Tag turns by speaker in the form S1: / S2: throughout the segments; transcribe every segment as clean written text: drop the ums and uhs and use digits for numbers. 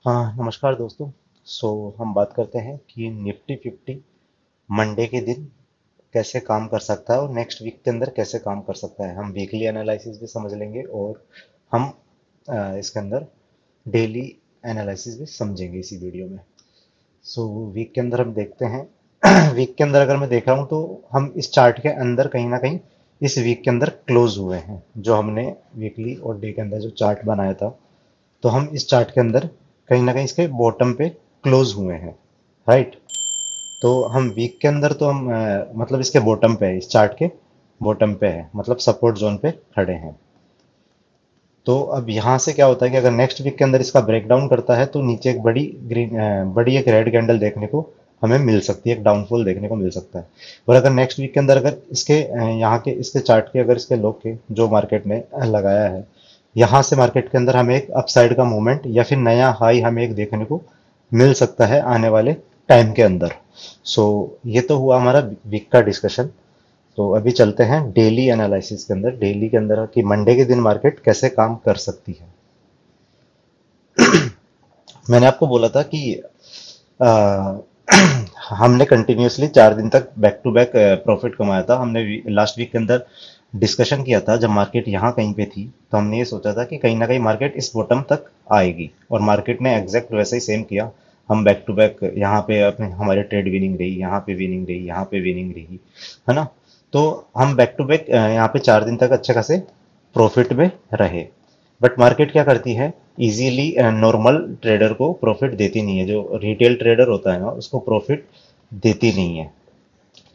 S1: हाँ, नमस्कार दोस्तों। हम बात करते हैं कि निफ्टी 50 मंडे के दिन कैसे काम कर सकता है और नेक्स्ट वीक के अंदर कैसे काम कर सकता है। हम वीकली एनालिसिस भी समझ लेंगे और हम इसके अंदर डेली एनालिसिस भी समझेंगे इसी वीडियो में। वीक के अंदर हम देखते हैं वीक के अंदर अगर मैं देख रहा हूँ तो हम इस चार्ट के अंदर कहीं ना कहीं इस वीक के अंदर क्लोज हुए हैं। जो हमने वीकली और डे के अंदर जो चार्ट बनाया था, तो हम इस चार्ट के अंदर कहीं ना कहीं इसके बॉटम पे क्लोज हुए हैं, राइट। तो हम वीक के अंदर तो हम मतलब इसके बॉटम पे है, इस चार्ट के बॉटम पे है, मतलब सपोर्ट जोन पे खड़े हैं। तो अब यहाँ से क्या होता है कि अगर नेक्स्ट वीक के अंदर इसका ब्रेकडाउन करता है तो नीचे एक बड़ी एक रेड कैंडल देखने को हमें मिल सकती है, एक डाउनफॉल देखने को मिल सकता है। और अगर नेक्स्ट वीक के अंदर अगर इसके यहाँ के इसके चार्ट के अगर इसके लो के जो मार्केट ने लगाया है, यहाँ से मार्केट के अंदर हमें एक अपसाइड का मूवमेंट या फिर नया हाई हमें एक देखने को मिल सकता है आने वाले टाइम के अंदर। सो ये तो हुआ हमारा वीक का डिस्कशन। तो अभी चलते हैं डेली एनालिसिस के अंदर, डेली के अंदर कि मंडे के दिन मार्केट कैसे काम कर सकती है। मैंने आपको बोला था कि आ, हमने कंटिन्यूअसली 4 दिन तक बैक टू बैक प्रॉफिट कमाया था। हमने लास्ट वीक के अंदर डिस्कशन किया था, जब मार्केट यहाँ कहीं पे थी तो हमने ये सोचा था कि कहीं ना कहीं मार्केट इस बॉटम तक आएगी, और मार्केट ने एग्जैक्ट वैसे ही सेम किया। हम बैक टू बैक यहाँ पे अपने हमारे ट्रेड विनिंग रही, यहाँ पे विनिंग रही, यहाँ पे विनिंग रही, है ना। तो हम बैक टू बैक यहाँ पे 4 दिन तक अच्छे खासे प्रॉफिट में रहे। बट मार्केट क्या करती है, इजीली नॉर्मल ट्रेडर को प्रॉफिट देती नहीं है। जो रिटेल ट्रेडर होता है ना, उसको प्रॉफिट देती नहीं है।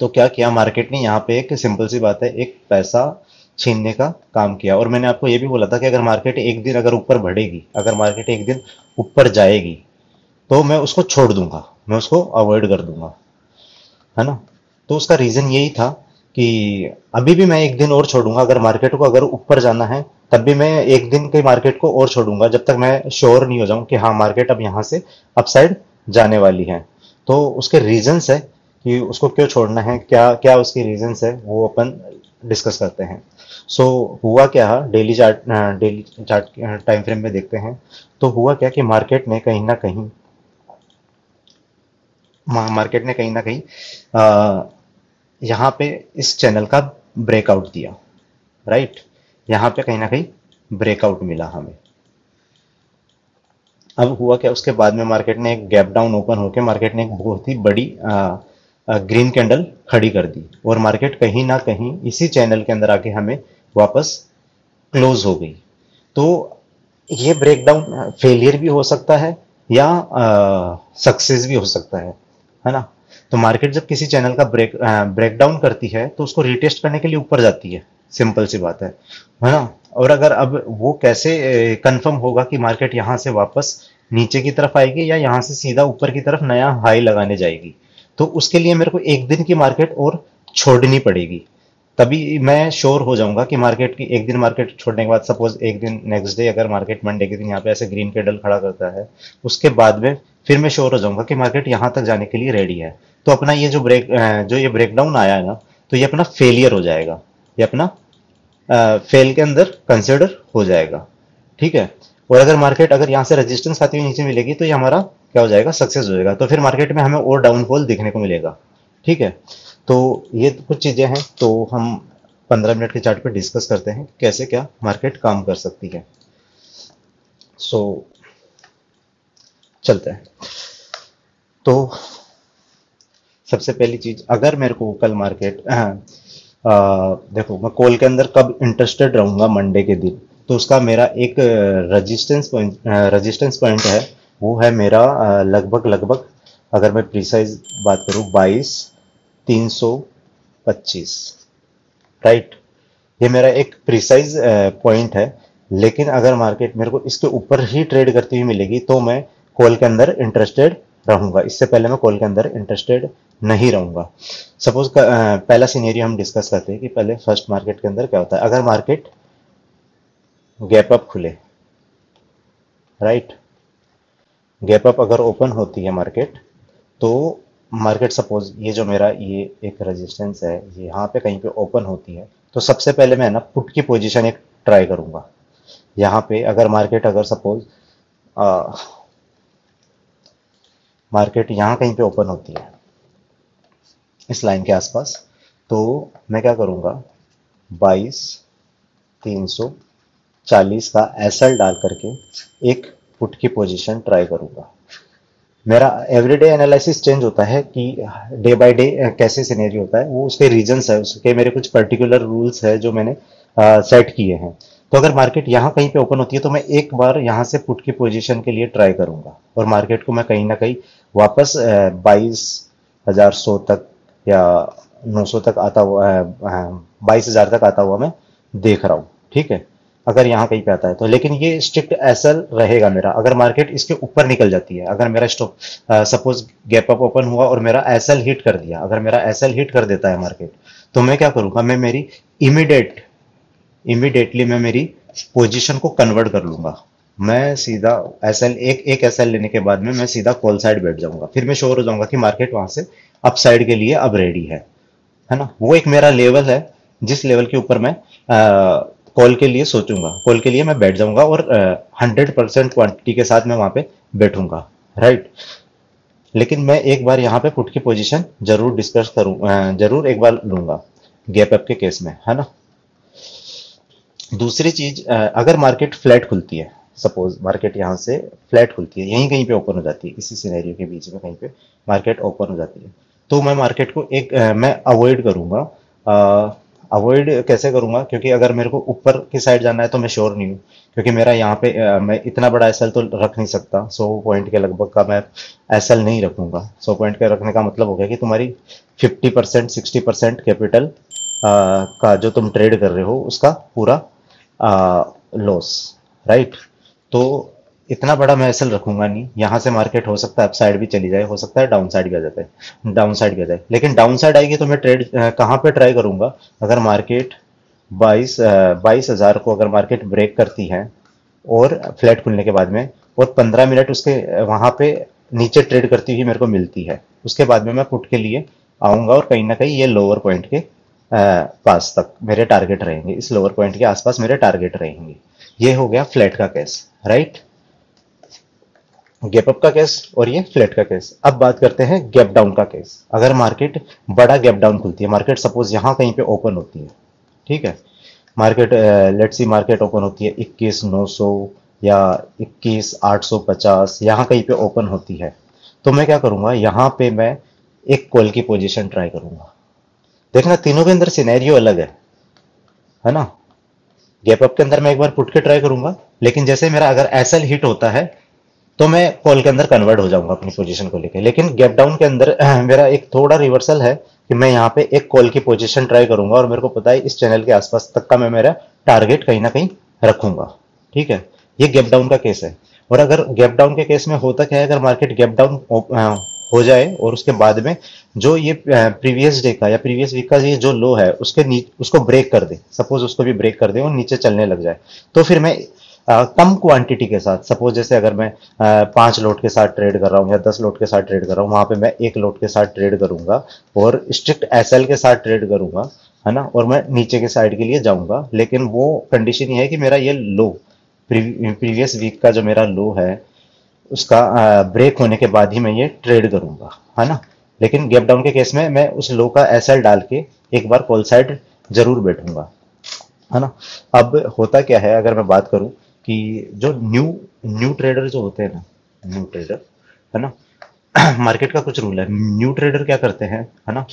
S1: तो क्या किया मार्केट ने यहाँ पे, एक सिंपल सी बात है, एक पैसा छीनने का काम किया। और मैंने आपको ये भी बोला था कि अगर मार्केट एक दिन अगर ऊपर बढ़ेगी, अगर मार्केट एक दिन ऊपर जाएगी, तो मैं उसको छोड़ दूंगा, मैं उसको अवॉइड कर दूंगा, है ना। तो उसका रीजन यही था कि अभी भी मैं एक दिन और छोड़ूंगा, अगर मार्केट को अगर ऊपर जाना है तब भी मैं एक दिन के मार्केट को और छोड़ूंगा, जब तक मैं श्योर नहीं हो जाऊं कि हाँ मार्केट अब यहाँ से अपसाइड जाने वाली है। तो उसके रीजंस है कि उसको क्यों छोड़ना है, क्या क्या उसकी रीजंस है, वो अपन डिस्कस करते हैं। हुआ क्या, डेली चार्ट टाइम फ्रेम में देखते हैं। तो हुआ क्या कि मार्केट ने कहीं ना कहीं यहाँ पे इस चैनल का ब्रेकआउट दिया, राइट। यहाँ पे कहीं ना कहीं ब्रेकआउट मिला हमें। अब हुआ क्या, उसके बाद में मार्केट ने एक गैप डाउन ओपन होकर मार्केट ने एक बहुत ही बड़ी ग्रीन कैंडल खड़ी कर दी, और मार्केट कहीं ना कहीं इसी चैनल के अंदर आके हमें वापस क्लोज हो गई। तो ये ब्रेकडाउन फेलियर भी हो सकता है या सक्सेस भी हो सकता है ना। तो मार्केट जब किसी चैनल का ब्रेकडाउन करती है तो उसको रिटेस्ट करने के लिए ऊपर जाती है, सिंपल सी बात है ना। और अगर अब वो कैसे कंफर्म होगा कि मार्केट यहां से वापस नीचे की तरफ आएगी या यहां से सीधा ऊपर की तरफ नया हाई लगाने जाएगी। तो उसके लिए मेरे को एक दिन की मार्केट और छोड़नी पड़ेगी, तभी मैं श्योर हो जाऊंगा कि मार्केट की एक दिन मार्केट छोड़ने के बाद, सपोज एक दिन नेक्स्ट डे अगर मार्केट मंडे के दिन यहाँ पे ऐसे ग्रीन कैंडल खड़ा करता है, उसके बाद में फिर मैं श्योर हो जाऊंगा कि मार्केट यहाँ तक जाने के लिए रेडी है। तो अपना ये जो ये ब्रेकडाउन आया है ना, तो ये अपना फेलियर हो जाएगा, ये अपना फेल के अंदर कंसिडर हो जाएगा, ठीक है। और अगर मार्केट अगर यहाँ से रेजिस्टेंस खाती हुई नीचे मिलेगी तो ये हमारा क्या हो जाएगा, सक्सेस हो जाएगा। तो फिर मार्केट में हमें और डाउनफॉल देखने को मिलेगा, ठीक है। तो ये कुछ चीजें हैं, तो हम 15 मिनट के चार्ट पे डिस्कस करते हैं कैसे क्या मार्केट काम कर सकती है। सो चलते हैं। तो सबसे पहली चीज, अगर मेरे को कल मार्केट देखो मैं कॉल के अंदर कब इंटरेस्टेड रहूंगा मंडे के दिन, तो उसका मेरा एक रेजिस्टेंस पॉइंट है। वो है मेरा लगभग लगभग, अगर मैं प्रिसाइज बात करूं, 22,325, राइट। ये मेरा एक प्रिसाइज पॉइंट है। लेकिन अगर मार्केट मेरे को इसके ऊपर ही ट्रेड करती हुई मिलेगी तो मैं कॉल के अंदर इंटरेस्टेड रहूंगा, इससे पहले मैं कॉल के अंदर इंटरेस्टेड नहीं रहूंगा। सपोज पहला सीनेरियो हम डिस्कस करते हैं कि पहले फर्स्ट मार्केट के अंदर क्या होता है, अगर मार्केट गैप अप खुले, राइट, गैप अप अगर ओपन होती है मार्केट, तो मार्केट सपोज ये जो मेरा ये एक रेजिस्टेंस है, ये यहाँ पे कहीं पे ओपन होती है, तो सबसे पहले मैं ना पुट की पोजीशन एक ट्राई करूंगा। यहाँ पे अगर मार्केट अगर सपोज मार्केट यहाँ कहीं पे ओपन होती है इस लाइन के आसपास, तो मैं क्या करूँगा, 22,340 का एसएल डाल करके एक पुट की पोजीशन ट्राई करूँगा। मेरा एवरीडे एनालिसिस चेंज होता है कि डे बाय डे कैसे सिनेरियो होता है, वो उसके रीजंस है, उसके मेरे कुछ पर्टिकुलर रूल्स है जो मैंने सेट किए हैं। तो अगर मार्केट यहाँ कहीं पे ओपन होती है तो मैं एक बार यहाँ से पुट की पोजीशन के लिए ट्राई करूंगा और मार्केट को मैं कहीं ना कहीं वापस 22,100 तक या 900 तक आता हुआ, 22,000 तक आता हुआ मैं देख रहा हूँ। ठीक है, अगर यहाँ कहीं पे आता है तो, लेकिन ये स्ट्रिक्ट एसएल रहेगा मेरा। अगर मार्केट इसके ऊपर निकल जाती है, अगर मेरा stop suppose gap up open हुआ और मेरा एसएल हिट कर दिया, अगर मेरा एसएल हिट कर देता है मार्केट, तो मैं क्या करूंगा, मैं मेरी इमीडिएटली मैं मेरी पोजीशन को कन्वर्ट कर लूंगा। मैं सीधा एसएल एक एक एसएल लेने के बाद में मैं सीधा कॉल साइड बैठ जाऊंगा। फिर मैं श्योर हो जाऊंगा कि मार्केट वहां से अप साइड के लिए अब रेडी है ना। वो एक मेरा लेवल है जिस लेवल के ऊपर मैं कॉल के लिए सोचूंगा, कॉल के लिए मैं बैठ जाऊंगा और 100% क्वांटिटी के साथ मैं वहां पे बैठूंगा, राइट। लेकिन मैं एक बार यहाँ पे पुट की पोजीशन जरूर डिस्कस करूँ, जरूर एक बार लूंगा गैप अप के केस में, है ना। दूसरी चीज, अगर मार्केट फ्लैट खुलती है, सपोज मार्केट यहाँ से फ्लैट खुलती है, यहीं कहीं पे ओपन हो जाती है, इसी सिनेरियो के बीच में कहीं पे मार्केट ओपन हो जाती है, तो मैं मार्केट को मैं अवॉइड करूंगा। अवॉइड कैसे करूंगा, क्योंकि अगर मेरे को ऊपर की साइड जाना है तो मैं श्योर नहीं हूँ, क्योंकि मेरा यहाँ पे मैं इतना बड़ा एसएल तो रख नहीं सकता। 100 पॉइंट के लगभग का मैं एसएल नहीं रखूंगा। 100 पॉइंट के रखने का मतलब हो गया कि तुम्हारी 50% 60% कैपिटल का जो तुम ट्रेड कर रहे हो उसका पूरा लॉस, राइट। तो इतना बड़ा मैं एसएल रखूंगा नहीं। यहाँ से मार्केट हो सकता है अप साइड भी चली जाए, हो सकता है डाउन साइड भी आ जाता है, डाउन साइड भी आ जाए। लेकिन डाउन साइड आएगी तो मैं ट्रेड कहाँ पे ट्राई करूंगा, अगर मार्केट 22,000 को अगर मार्केट ब्रेक करती है और फ्लैट खुलने के बाद में और 15 मिनट उसके वहां पे नीचे ट्रेड करती हुई मेरे को मिलती है, उसके बाद में मैं पुट के लिए आऊंगा और कहीं ना कहीं ये लोअर पॉइंट के पास तक मेरे टारगेट रहेंगे, इस लोअर पॉइंट के आसपास मेरे टारगेट रहेंगे। ये हो गया फ्लैट का केस, राइट। गैप अप का केस और ये फ्लैट का केस। अब बात करते हैं गैप डाउन का केस। अगर मार्केट बड़ा गैप डाउन खुलती है, मार्केट सपोज यहां कहीं पे ओपन होती है, ठीक है, market let's see market open होती है 21,900 या 21,850, यहां कहीं पे ओपन होती है, तो मैं क्या करूंगा, यहां पे मैं एक कॉल की पोजीशन ट्राई करूंगा। देखना तीनों के अंदर सिनेरियो अलग है ना। गैप अप के अंदर मैं एक बार पुट के ट्राई करूंगा, लेकिन जैसे मेरा अगर एसएल हिट होता है तो मैं कॉल के अंदर कन्वर्ट हो जाऊंगा अपनी पोजीशन को लेके। लेकिन गैप डाउन के अंदर मेरा एक थोड़ा रिवर्सल है कि मैं यहाँ पे एक कॉल की पोजीशन ट्राई करूंगा और मेरे को पता है इस चैनल के आसपास तक का मैं मेरा टारगेट कहीं ना कहीं रखूंगा, ठीक है। ये गैप डाउन का केस है। और अगर गैप डाउन के केस में होता क्या है, अगर मार्केट गैप डाउन हो जाए और उसके बाद में जो ये प्रीवियस डे का या प्रीवियस वीक का ये जो लो है उसको ब्रेक कर दे, सपोज उसको भी ब्रेक कर दे और नीचे चलने लग जाए, तो फिर मैं कम क्वांटिटी के साथ, सपोज जैसे अगर मैं 5 लोट के साथ ट्रेड कर रहा हूँ या 10 लोट के साथ ट्रेड कर रहा हूँ, वहां पे मैं 1 लोट के साथ ट्रेड करूंगा और स्ट्रिक्ट एसएल के साथ ट्रेड करूंगा, है ना। और मैं नीचे के साइड के लिए जाऊंगा, लेकिन वो कंडीशन ये है कि मेरा ये लो प्रीवियस वीक का जो मेरा लो है उसका ब्रेक होने के बाद ही मैं ये ट्रेड करूंगा, है ना। लेकिन गैप डाउन के केस में मैं उस लो का एसएल डाल के एक बार कॉल साइड जरूर बैठूंगा, है ना। अब होता क्या है, अगर मैं बात करूं कि जो न्यू न्यू ट्रेडर जो होते हैं ना, न्यू ट्रेडर, है ना, मार्केट का कुछ रूल है। न्यू ट्रेडर क्या करते हैं, है ना,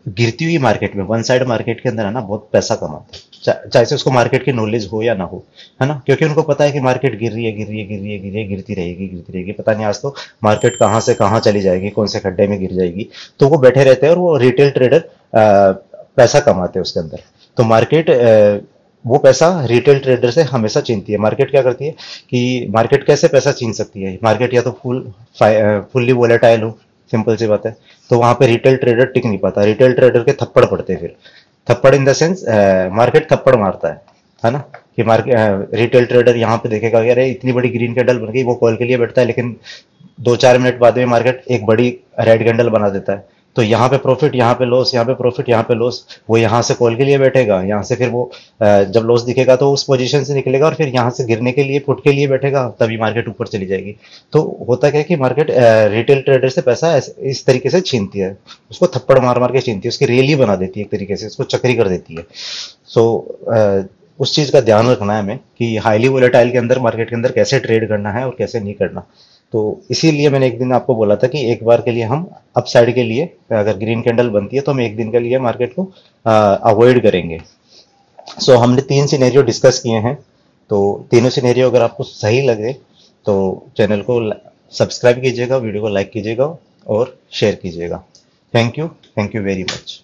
S1: गिरती हुई मार्केट में, वन साइड मार्केट के अंदर, है ना, बहुत पैसा कमाते हैं, चाहे से उसको मार्केट की नॉलेज हो या ना हो, है ना। क्योंकि उनको पता है कि मार्केट गिर रही है, गिर रही है, गिर रही है, गिर रही है, गिरती रहेगी, पता नहीं आज तो मार्केट कहाँ से कहाँ चली जाएगी, कौन से खड्डे में गिर जाएगी। तो वो बैठे रहते हैं और वो रिटेल ट्रेडर पैसा कमाते हैं उसके अंदर। तो मार्केट वो पैसा रिटेल ट्रेडर से हमेशा छीनती है। मार्केट क्या करती है कि मार्केट कैसे पैसा छीन सकती है, मार्केट या तो फुल्ली वोलेटाइल हो, सिंपल सी बात है, तो वहां पे रिटेल ट्रेडर टिक नहीं पाता, रिटेल ट्रेडर के थप्पड़ पड़ते हैं। फिर थप्पड़ इन द सेंस मार्केट थप्पड़ मारता है ना, कि मार्केट रिटेल ट्रेडर यहाँ पे देखेगा कि अरे इतनी बड़ी ग्रीन कैंडल बन गई, वो कॉल के लिए बैठता है, लेकिन 2-4 मिनट बाद में मार्केट एक बड़ी रेड कैंडल बना देता है, तो यहाँ पे प्रॉफिट, यहाँ पे लॉस, यहाँ पे प्रॉफिट, यहाँ पे लॉस, वो यहाँ से कॉल के लिए बैठेगा, यहाँ से फिर वो जब लॉस दिखेगा तो उस पोजीशन से निकलेगा और फिर यहाँ से गिरने के लिए, पुट के लिए बैठेगा, तभी मार्केट ऊपर चली जाएगी। तो होता क्या है कि मार्केट रिटेल ट्रेडर से पैसा इस तरीके से छीनती है, उसको थप्पड़ मार मार के छीनती है, उसकी रेली बना देती है, एक तरीके से उसको चक्री कर देती है। सो उस चीज़ का ध्यान रखना है हमें कि हाईली वोलेटाइल के अंदर, मार्केट के अंदर कैसे ट्रेड करना है और कैसे नहीं करना। तो इसीलिए मैंने एक दिन आपको बोला था कि एक बार के लिए हम अप साइड के लिए, अगर ग्रीन कैंडल बनती है तो हम एक दिन के लिए मार्केट को अवॉइड करेंगे। सो हमने 3 सिनेरियो डिस्कस किए हैं। तो तीनों सिनेरियो अगर आपको सही लगे तो चैनल को सब्सक्राइब कीजिएगा, वीडियो को लाइक कीजिएगा और शेयर कीजिएगा। Thank you very much.